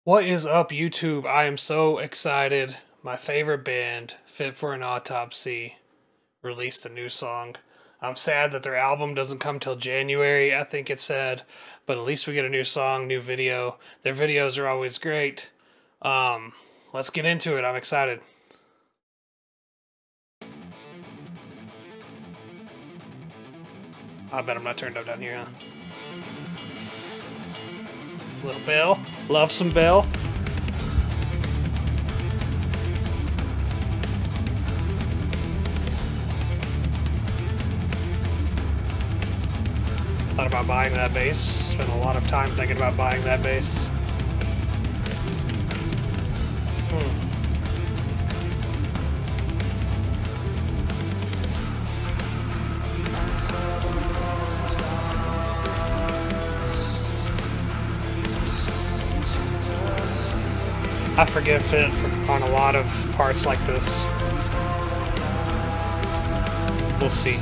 What is up, YouTube? I am so excited. My favorite band, Fit for an Autopsy, released a new song. I'm sad that their album doesn't come till January, I think it said, but at least we get a new song, new video. Their videos are always great. Um, let's get into it. I'm excited. I bet I'm not turned up down here, huh? Little bell. Love some bell. Thought about buying that bass. Spent a lot of time thinking about buying that bass. I forgive Fit on a lot of parts like this. We'll see.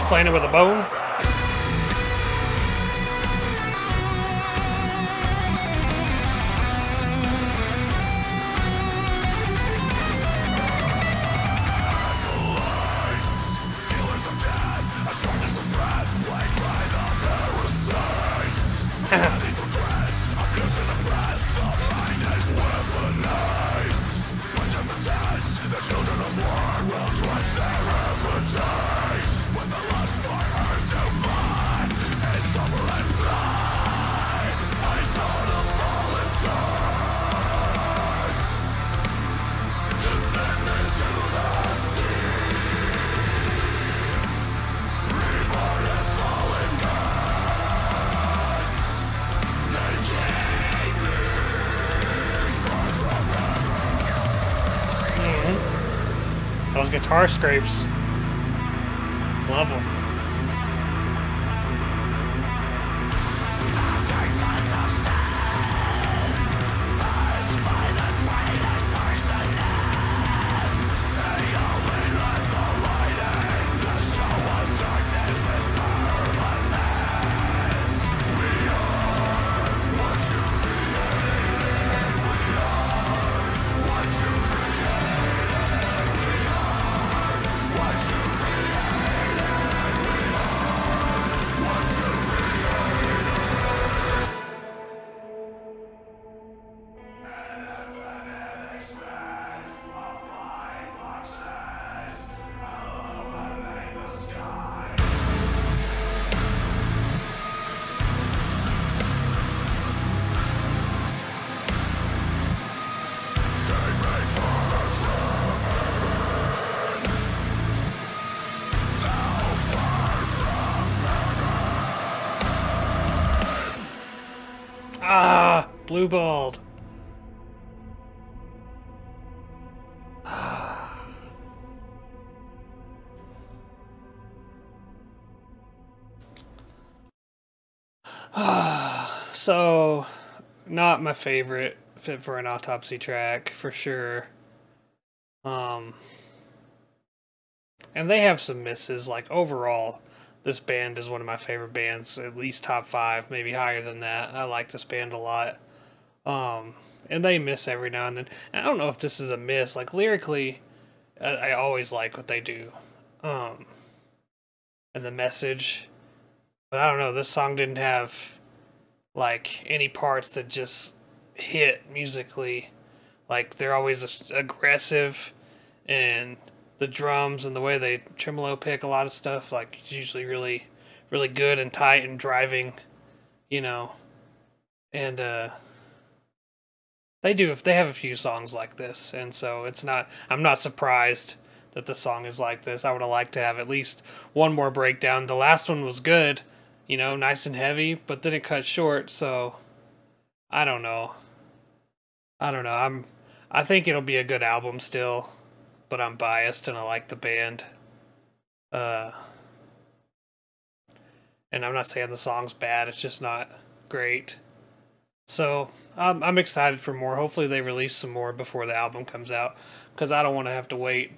Playing it with a bone. Those guitar scrapes. Love them. Ah, blue balled. So, not my favorite Fit for an Autopsy track for sure. Um, and they have some misses. Like overall, this band is one of my favorite bands, at least top five, maybe higher than that. I like this band a lot. Um, and they miss every now and then. I don't know if this is a miss. Like lyrically, I always like what they do, um, and the message. But I don't know. This song didn't have like any parts that just hit musically. Like they're always aggressive, and the drums and the way they tremolo pick a lot of stuff like it's usually really good and tight and driving, you know. And they have a few songs like this, and so it's not I'm not surprised that the song is like this. I would have liked to have at least one more breakdown. The last one was good, nice and heavy, but then it cut short, so I don't know. I don't know. I think it'll be a good album still, but I'm biased and I like the band. Uh and I'm not saying the song's bad, it's just not great. So I'm excited for more. Hopefully they release some more before the album comes out, because I don't want to have to wait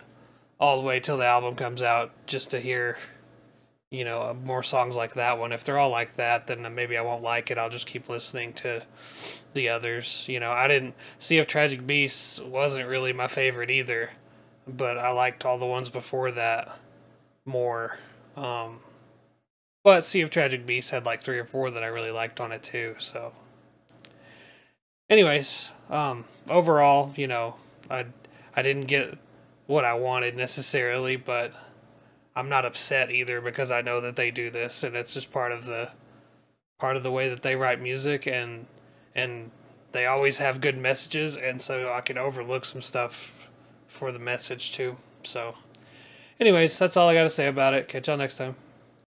all the way till the album comes out just to hear, more songs like that one. If they're all like that, then maybe I won't like it. I'll just keep listening to the others. I didn't Sea of Tragic Beasts wasn't really my favorite either, but I liked all the ones before that more. But Sea of Tragic Beasts had like three or four that I really liked on it too. So, anyways, overall, I didn't get what I wanted necessarily, but I'm not upset either because I know that they do this, and it's just part of the way that they write music, and they always have good messages, and so I can overlook some stuff for the message too. So, anyways, that's all I got to say about it. Catch y'all next time.